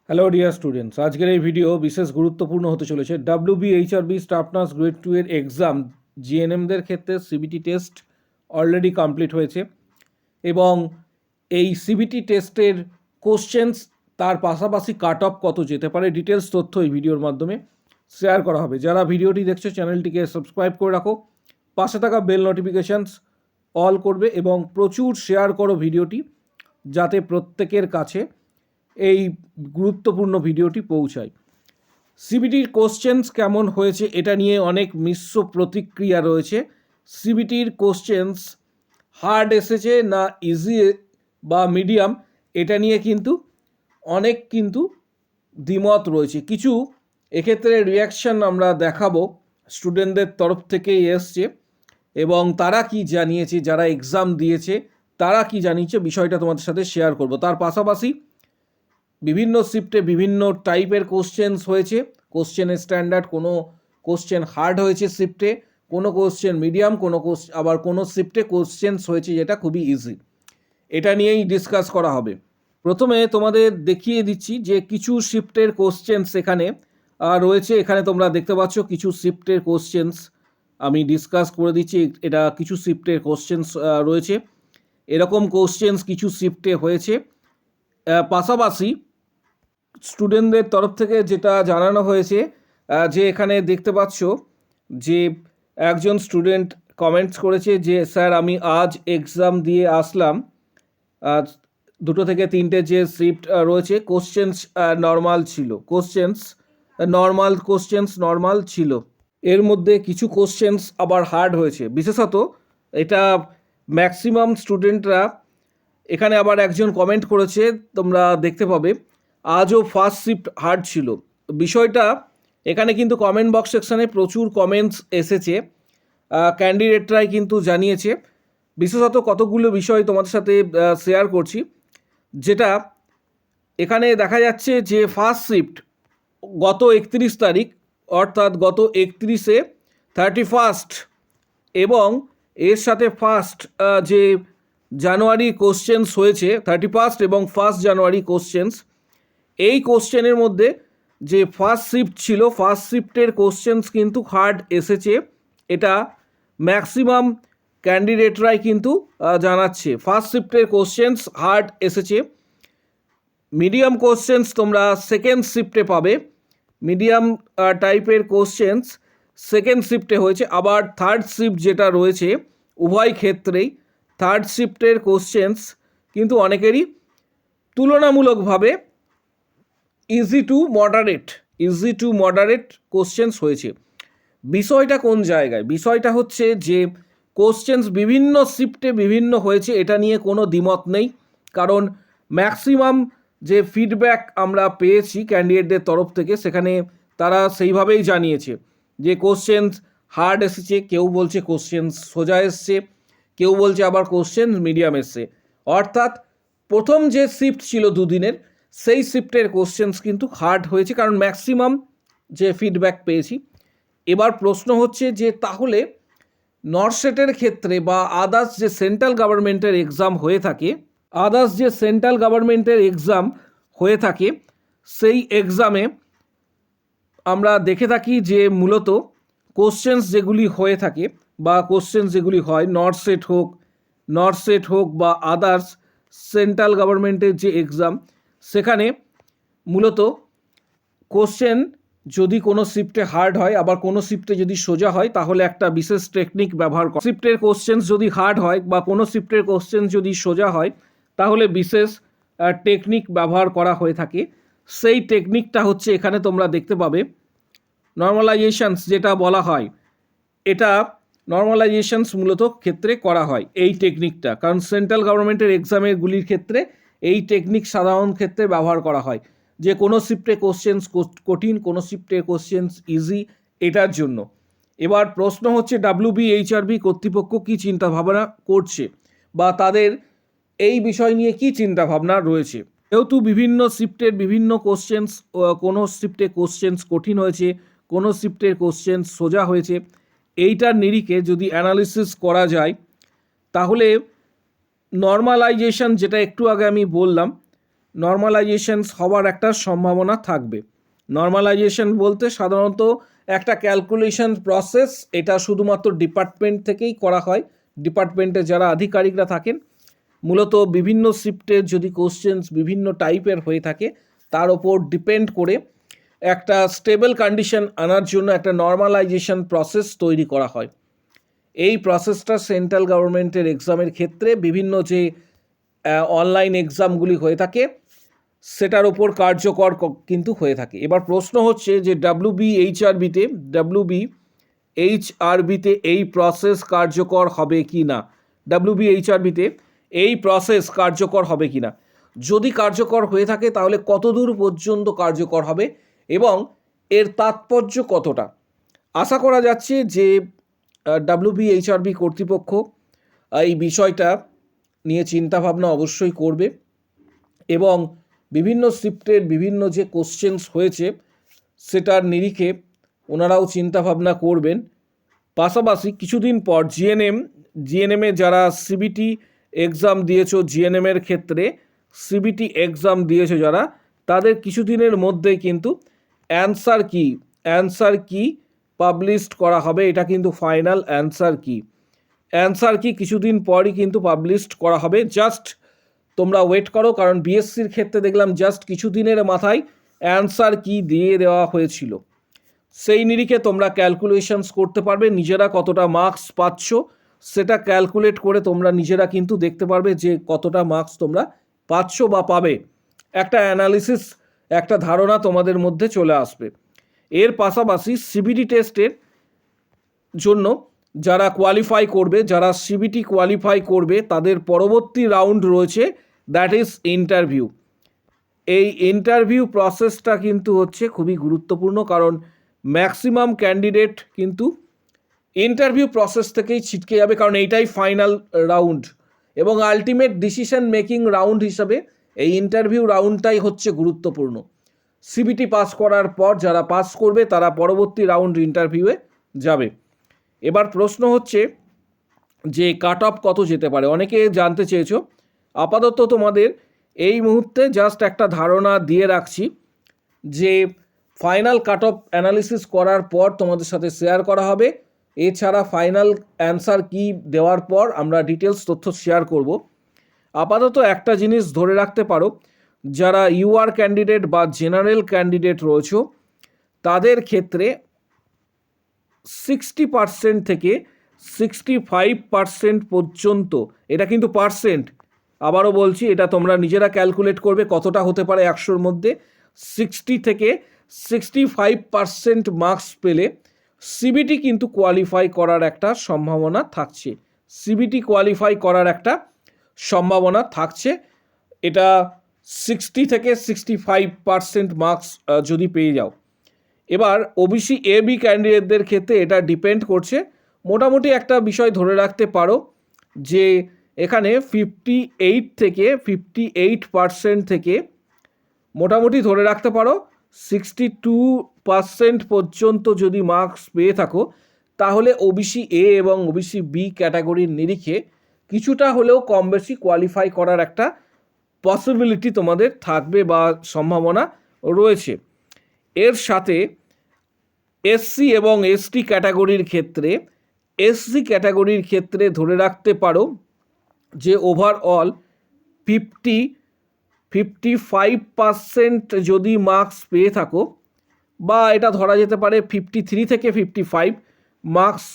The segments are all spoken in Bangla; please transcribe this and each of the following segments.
হ্যালো ডিয়ার স্টুডেন্টস, আজকের এই ভিডিও বিশেষ গুরুত্বপূর্ণ হতে চলেছে। WBHRB স্টাফ নার্স গ্রেড 2 এর এক্সাম জিএনএমদের ক্ষেত্রে সিবিটি টেস্ট অলরেডি কমপ্লিট হয়েছে এবং এই সিবিটি টেস্টের কোশ্চেন্স তার পাশাপাশি কাট অফ কত যেতে পারে ডিটেলস তথ্য এই ভিডিওর মাধ্যমে শেয়ার করা হবে। যারা ভিডিওটি দেখছো চ্যানেলটিকে সাবস্ক্রাইব করে রাখো, পাশে থাকা বেল নোটিফিকেশানস অল করবে এবং প্রচুর শেয়ার করো ভিডিওটি, যাতে প্রত্যেকের কাছে এই গুরুত্বপূর্ণ ভিডিওটি পৌঁছায়। সিবিটির কোশ্চেন্স কেমন হয়েছে এটা নিয়ে অনেক মিশ্র প্রতিক্রিয়া রয়েছে। সিবিটির কোশ্চেন্স হার্ড এসেছে না ইজি বা মিডিয়াম, এটা নিয়ে অনেক দ্বিমত রয়েছে। কিছু এক্ষেত্রে রিয়াকশান আমরা দেখাবো, স্টুডেন্টদের তরফ থেকেই এসছে এবং তারা কি জানিয়েছে, যারা এক্সাম দিয়েছে তারা কি জানিয়েছে, বিষয়টা তোমাদের সাথে শেয়ার করব। তার পাশাপাশি বিভিন্ন শিফটে বিভিন্ন টাইপের কোশ্চেন্স হয়েছে, কোশ্চেনের স্ট্যান্ডার্ড, কোনো কোশ্চেন হার্ড হয়েছে শিফটে, কোনো কোশ্চেন মিডিয়াম, আবার কোনো শিফটে কোশ্চেন্স হয়েছে যেটা খুবই ইজি। এটা নিয়েই ডিসকাস করা হবে। প্রথমে তোমাদের দেখিয়ে দিচ্ছি যে কিছু শিফটের কোশ্চেন্স এখানে রয়েছে। এখানে তোমরা দেখতে পাচ্ছ কিছু শিফটের কোশ্চেন্স আমি ডিসকাস করে দিচ্ছি। এটা কিছু শিফটের কোশ্চেন্স রয়েছে, এরকম কোশ্চেন্স কিছু শিফটে হয়েছে। পাশাপাশি স্টুডেন্টদের তরফ থেকে যেটা জানানো হয়েছে যে এখানে দেখতে পাচ্ছ যে একজন স্টুডেন্ট কমেন্টস করেছে যে স্যার আমি আজ এক্সাম দিয়ে আসলাম, 2 থেকে 3টে যে শিফট রয়েছে কোশ্চেন্স নর্মাল ছিল, নর্মাল ছিল, এর মধ্যে কিছু কোশ্চেন্স আবার হার্ড হয়েছে। বিশেষত এটা ম্যাক্সিমাম স্টুডেন্টরা, এখানে আবার একজন কমেন্ট করেছে তোমরা দেখতে পাবে আজও ফার্স্ট শিফট হার্ড ছিল। বিষয়টা এখানে কমেন্ট বক্স সেকশানে প্রচুর কমেন্টস এসেছে, ক্যান্ডিডেটরাই জানিয়েছে। বিশেষত কতগুলো বিষয় তোমাদের সাথে শেয়ার করছি। যেটা এখানে দেখা যাচ্ছে যে ফার্স্ট শিফট গত 31 তারিখ, অর্থাৎ গত 31-এ 31st এবং এর সাথে ফার্স্ট যে জানুয়ারি কোশ্চেন্স হয়েছে, 31 এবং 1 জানুয়ারি কোশ্চেন্স, এই কোশ্চেনের মধ্যে যে ফার্স্ট শিফট ছিল, ফার্স্ট শিফটের কোশ্চেন্স হার্ড এসেছে। এটা ম্যাক্সিমাম ক্যান্ডিডেটরাই জানাচ্ছে ফার্স্ট শিফটের কোশ্চেন্স হার্ড এসেছে। মিডিয়াম কোশ্চেন্স তোমরা সেকেন্ড শিফটে পাবে, মিডিয়াম টাইপের কোশ্চেন্স সেকেন্ড শিফটে হয়েছে। আবার থার্ড শিফট যেটা রয়েছে, উভয় ক্ষেত্রেই থার্ড শিফটের কোশ্চেন্স অনেকেরই তুলনামূলকভাবে ইজি টু মডারেট কোশ্চেন্স হয়েছে। বিষয়টা কোন জায়গায়? বিষয়টা হচ্ছে যে কোশ্চেন্স বিভিন্ন শিফটে বিভিন্ন হয়েছে, এটা নিয়ে কোনো দ্বিমত নেই। কারণ ম্যাক্সিমাম যে ফিডব্যাক আমরা পেয়েছি ক্যান্ডিডেটদের তরফ থেকে, সেখানে তারা সেইভাবেই জানিয়েছে যে কোশ্চেন্স হার্ড এসেছে, কেউ বলছে কোশ্চেন্স সোজা এসছে, কেউ বলছে আবার কোশ্চেন মিডিয়াম এসছে। অর্থাৎ প্রথম যে শিফট ছিল দুদিনের, সেই শিফটের কোশ্চেন্স হার্ড হয়েছে, কারণ ম্যাক্সিমাম যে ফিডব্যাক পেয়েছি। এবার প্রশ্ন হচ্ছে যে তাহলে নর্সেটের ক্ষেত্রে বা আদার্স যে সেন্ট্রাল গভর্নমেন্টের এক্সাম হয়ে থাকে, সেই এক্সামে আমরা দেখে থাকি যে মূলত কোশ্চেন্স যেগুলি হয়ে থাকে বা কোশ্চেন্স যেগুলি হয়, নর্সেট হোক বা আদার্স সেন্ট্রাল গভর্নমেন্টের যে এক্সাম, সেখানে মূলত কোশ্চেন যদি কোনো শিফটে হার্ড হয়, আবার কোনো শিফটে যদি সোজা হয়, তাহলে একটা বিশেষ টেকনিক ব্যবহার করা। শিফটের কোশ্চেন্স যদি হার্ড হয় বা কোনো শিফটের কোশ্চেন্স যদি সোজা হয়, তাহলে বিশেষ টেকনিক ব্যবহার করা হয়ে থাকে। সেই টেকনিকটা হচ্ছে এখানে তোমরা দেখতে পাবে নর্মালাইজেশনস যেটা বলা হয়। এটা নর্মালাইজেশনস মূলত ক্ষেত্রে করা হয় এই টেকনিকটা, কারণ সেন্ট্রাল গভর্নমেন্টের এক্সামগুলির ক্ষেত্রে এই টেকনিক সাধারণ ক্ষেত্রে ব্যবহার করা হয়, যে কোনো শিফটে কোশ্চেন্স কঠিন, কোনো শিফটে কোশ্চেন্স ইজি, এটার জন্য। এবার প্রশ্ন হচ্ছে WBHRB কর্তৃপক্ষ কী চিন্তাভাবনা করছে বা তাদের এই বিষয় নিয়ে কী চিন্তাভাবনা রয়েছে। যেহেতু বিভিন্ন শিফটের বিভিন্ন কোশ্চেন্স, কোনো শিফটে কোশ্চেন্স কঠিন হয়েছে, কোনো শিফটের কোশ্চেন্স সোজা হয়েছে, এইটার নিরিখে যদি অ্যানালিসিস করা যায়, তাহলে নর্মালাইজেশন যেটা একটু আগে আমি বললাম, নর্মালাইজেশনস হওয়ার একটা সম্ভাবনা থাকবে। নর্মালাইজেশন বলতে সাধারণত একটা ক্যালকুলেশন প্রসেস, এটা শুধুমাত্র ডিপার্টমেন্ট থেকেই করা হয়। ডিপার্টমেন্টে যারা আধিকারিকরা থাকেন, মূলত বিভিন্ন শিফটের যদি কোশ্চেন্স বিভিন্ন টাইপের হয়ে থাকে, তার ওপর ডিপেন্ড করে একটা স্টেবল কন্ডিশন আনার জন্য একটা নর্মালাইজেশন প্রসেস তৈরি করা হয়। এই প্রসেসটা সেন্ট্রাল গভর্নমেন্টের এক্সামের ক্ষেত্রে বিভিন্ন যে অনলাইন এক্সামগুলি হয়ে থাকে সেটার ওপর কার্যকর কিন্তু হয়ে থাকে। এবার প্রশ্ন হচ্ছে যে ডাব্লিউবিএইচআরবিতে এই প্রসেস কার্যকর হবে কি না। ডাব্লিউবিএইচআরবিতে এই প্রসেস কার্যকর হবে কি না, যদি কার্যকর হয়ে থাকে তাহলে কতদূর পর্যন্ত কার্যকর হবে এবং এর তাৎপর্য কতটা। আশা করা যাচ্ছে যে ডাব্লিউবিএইচআরবি কর্তৃপক্ষ এই বিষয়টা নিয়ে চিন্তাভাবনা অবশ্যই করবে এবং বিভিন্ন শিফটের বিভিন্ন যে কোশ্চেন্স হয়েছে সেটার নিরিখে ওনারাও চিন্তাভাবনা করবেন। পাশাপাশি কিছুদিন পর জিএনএমে যারা সিবিটি এক্সাম দিয়েছো, জিএনএমের ক্ষেত্রে সিবিটি এক্সাম দিয়েছো যারা, তাদের কিছুদিনের মধ্যেই কিন্তু অ্যান্সার কি পাবলিশড করা হবে। এটা কিন্তু ফাইনাল অ্যান্সার কি কিছুদিন পরই কিন্তু পাবলিশড করা হবে। জাস্ট তোমরা ওয়েট করো, কারণ বিএসসির ক্ষেত্রে দেখলাম জাস্ট কিছুদিনের মাথায় অ্যান্সার কি দিয়ে দেওয়া হয়েছিল। সেই নিরিখে তোমরা ক্যালকুলেশনস করতে পারবে, নিজেরা কতটা মার্কস পাচ্ছ সেটা ক্যালকুলেট করে তোমরা নিজেরা কিন্তু দেখতে পারবে যে কতটা মার্কস তোমরা পাচ্ছ বা পাবে। একটা অ্যানালিসিস, একটা ধারণা তোমাদের মধ্যে চলে আসবে। এর পাশাপাশি সিবিটি টেস্টের জন্য যারা কোয়ালিফাই করবে, যারা সিবিটি কোয়ালিফাই করবে, তাদের পরবর্তী রাউন্ড রয়েছে, দ্যাট ইজ ইন্টারভিউ। এই ইন্টারভিউ প্রসেসটা কিন্তু হচ্ছে খুবই গুরুত্বপূর্ণ, কারণ ম্যাক্সিমাম ক্যান্ডিডেট কিন্তু ইন্টারভিউ প্রসেস থেকেই ছিটকে যাবে, কারণ এইটাই ফাইনাল রাউন্ড এবং আলটিমেট ডিসিশন মেকিং রাউন্ড হিসাবে এই ইন্টারভিউ রাউন্ডটাই হচ্ছে গুরুত্বপূর্ণ। সিবিটি পাস করার পর যারা পাস করবে তারা পরবর্তী রাউন্ড ইন্টারভিউয়ে যাবে। এবার প্রশ্ন হচ্ছে যে কাট অফ কত যেতে পারে, অনেকে জানতে চেয়েছো। আপাতত তোমাদের এই মুহূর্তে জাস্ট একটা ধারণা দিয়ে রাখছি যে ফাইনাল কাট অফ অ্যানালিসিস করার পর তোমাদের সাথে শেয়ার করা হবে। এছাড়া ফাইনাল অ্যান্সার কি দেওয়ার পর আমরা ডিটেলস তথ্য শেয়ার করব। আপাতত একটা জিনিস ধরে রাখতে পারো, যারা ইউআর ক্যান্ডিডেট বা জেনারেল ক্যান্ডিডেট রয়েছে তাদের ক্ষেত্রে 60% থেকে 65% পর্যন্ত, এটা কিন্তু পার্সেন্ট, আবারও বলছি এটা তোমরা নিজেরা ক্যালকুলেট করবে কতটা হতে পারে 100-র মধ্যে। 60 থেকে 65% মার্কস পেলে সিবিটি কিন্তু কোয়ালিফাই করার একটা সম্ভাবনা থাকছে। এটা 60 থেকে 65% মার্কস যদি পেয়ে যাও। এবার ওবিসি এবি ক্যান্ডিডেটদের ক্ষেত্রে এটা ডিপেন্ড করছে। মোটামুটি একটা বিষয় ধরে রাখতে পারো যে এখানে 58% থেকে মোটামুটি ধরে রাখতে পারো 62% পর্যন্ত যদি মার্কস পেয়ে থাকো, তাহলে ওবিসি এ এবং ওবিসি বি ক্যাটাগরির নিরিখে কিছুটা হলেও কম বেশি কোয়ালিফাই করার একটা পসিবিলিটি তোমাদের থাকবে বা সম্ভাবনা রয়েছে। এর সাথে এসসি এবং এসটি ক্যাটাগরির ক্ষেত্রে ধরে রাখতে পারো যে ওভারঅল 55% যদি মার্কস পেয়ে থাকো, বা এটা ধরা যেতে পারে 53 থেকে 55 মার্কস,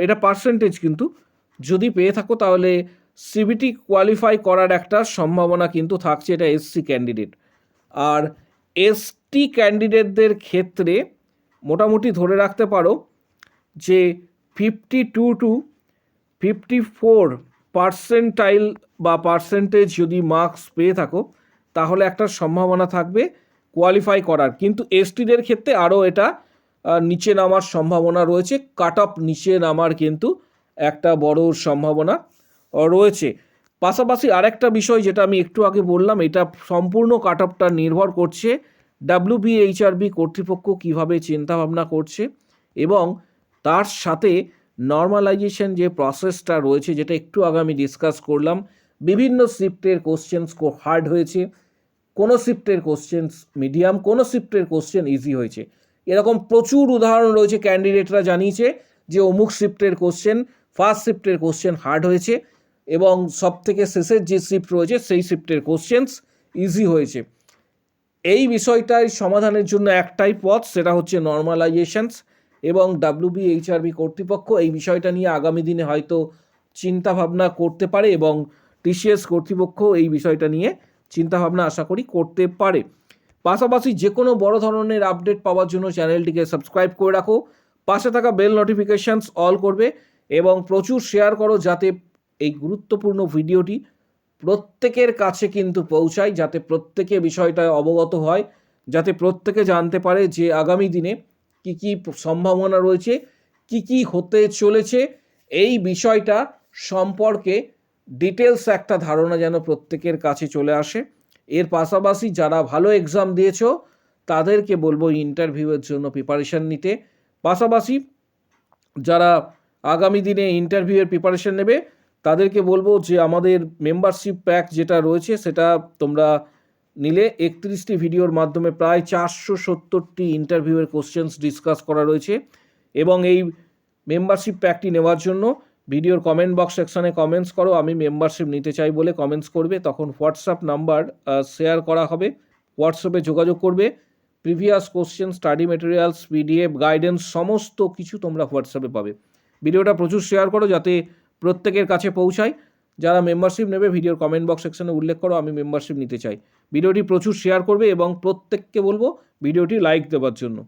এটা পার্সেন্টেজ কিন্তু, যদি পেয়ে থাকো তাহলে সিবিটি কোয়ালিফাই করার একটা সম্ভাবনা কিন্তু থাকছে। এটা এসসি ক্যান্ডিডেট। আর এসটি ক্যান্ডিডেটদের ক্ষেত্রে মোটামুটি ধরে রাখতে পারো যে 52 to 54 পার্সেন্টাইল বা পার্সেন্টেজ যদি মার্কস পেয়ে থাকো তাহলে একটা সম্ভাবনা থাকবে কোয়ালিফাই করার। কিন্তু এসটিদের ক্ষেত্রে আরও এটা নিচে নামার সম্ভাবনা রয়েছে, কাট অফ নিচে নামার কিন্তু একটা বড় সম্ভাবনা রয়েছে। পাশাপাশি আরেকটা বিষয় যেটা আমি একটু আগে বললাম, এটা সম্পূর্ণ কাট অফটা নির্ভর করছে ডাব্লিউবিএইচআরবি কর্তৃপক্ষ কীভাবে চিন্তাভাবনা করছে এবং তার সাথে নর্মালাইজেশন যে প্রসেসটা রয়েছে, যেটা একটু আগে আমি ডিসকাস করলাম, বিভিন্ন শিফটের কোশ্চেন্স হার্ড হয়েছে, কোনো শিফটের কোশ্চেন মিডিয়াম, কোনো শিফটের কোশ্চেন ইজি হয়েছে। এরকম প্রচুর উদাহরণ রয়েছে, ক্যান্ডিডেটরা জানিয়েছে যে অমুক শিফটের কোশ্চেন, ফার্স্ট শিফটের কোশ্চেন হার্ড হয়েছে এবং সব থেকে শেষের যে শিফট রয়েছে সেই শিফটের কোশ্চেন্স ইজি হয়েছে। এই বিষয়টাই সমাধানের জন্য একটাই পথ, সেটা হচ্ছে নর্মালাইজেশনস, এবং WBHRB কর্তৃপক্ষ এই বিষয়টা নিয়ে আগামী দিনে হয়তো চিন্তাভাবনা করতে পারে এবং TCS কর্তৃপক্ষ এই বিষয়টা নিয়ে চিন্তাভাবনা আশা করি করতে পারে। পাশাপাশি যে কোনো বড় ধরনের আপডেট পাওয়ার জন্য চ্যানেলটিকে সাবস্ক্রাইব করে রাখো, পাশে থাকা বেল নোটিফিকেশানস অল করবে এবং প্রচুর শেয়ার করো যাতে এই গুরুত্বপূর্ণ ভিডিওটি প্রত্যেকের কাছে কিন্তু পৌঁছায়, যাতে প্রত্যেকে বিষয়টায় অবগত হয়, যাতে প্রত্যেকে জানতে পারে যে আগামী দিনে কি কি সম্ভাবনা রয়েছে, কি কি হতে চলেছে, এই বিষয়টা সম্পর্কে ডিটেলস একটা ধারণা যেন প্রত্যেকের কাছে চলে আসে। এর পাশাপাশি যারা ভালো এক্সাম দিয়েছো তাদেরকে বলবো ইন্টারভিউয়ের জন্য প্রিপারেশান নিতে, পাশাপাশি যারা আগামী দিনে ইন্টারভিউয়ের প্রিপারেশান নেবে তাদেরকে বলবো যে আমাদের মেম্বারশিপ প্যাক যেটা রয়েছে সেটা তোমরা নিলে 31টি ভিডিওর মাধ্যমে প্রায় 470টি ইন্টারভিউয়ের কোশ্চেন্স ডিসকাস করা রয়েছে। এবং এই মেম্বারশিপ প্যাকটি নেওয়ার জন্য ভিডিওর কমেন্ট বক্স সেকশানে কমেন্টস করো, আমি মেম্বারশিপ নিতে চাই বলে কমেন্টস করবে, তখন হোয়াটসঅ্যাপ নাম্বার শেয়ার করা হবে, হোয়াটসঅ্যাপে যোগাযোগ করবে। Previous question, study materials, PDF guidance সমস্ত কিছু তোমরা হোয়াটসঅ্যাপে পাবে। ভিডিওটা প্রচুর শেয়ার করো যাতে প্রত্যেকের কাছে পৌঁছায়। যারা মেম্বারশিপ নেবে ভিডিওর কমেন্ট বক্স সেকশনে উল্লেখ করো আমি মেম্বারশিপ নিতে চাই। ভিডিওটি প্রচুর শেয়ার করবে এবং প্রত্যেককে বলবো ভিডিওটি লাইক দেওয়ার জন্য।